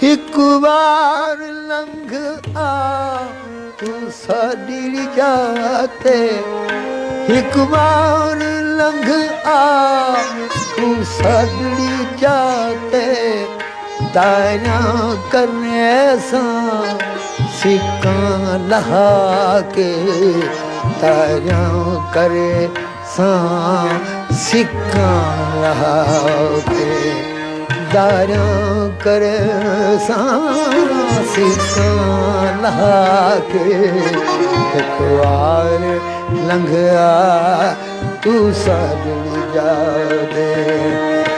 एक बार लंघ आ तू साड़ी जाते, एक बार लंघ आ तू साड़ी जाते, दाया करने सा सिक्का लहा के, दाया करे सा सिक्का लहा के, दाया करे सा सिक्का लहा के। एक बार लंघ आ तू साड़ी जा दे।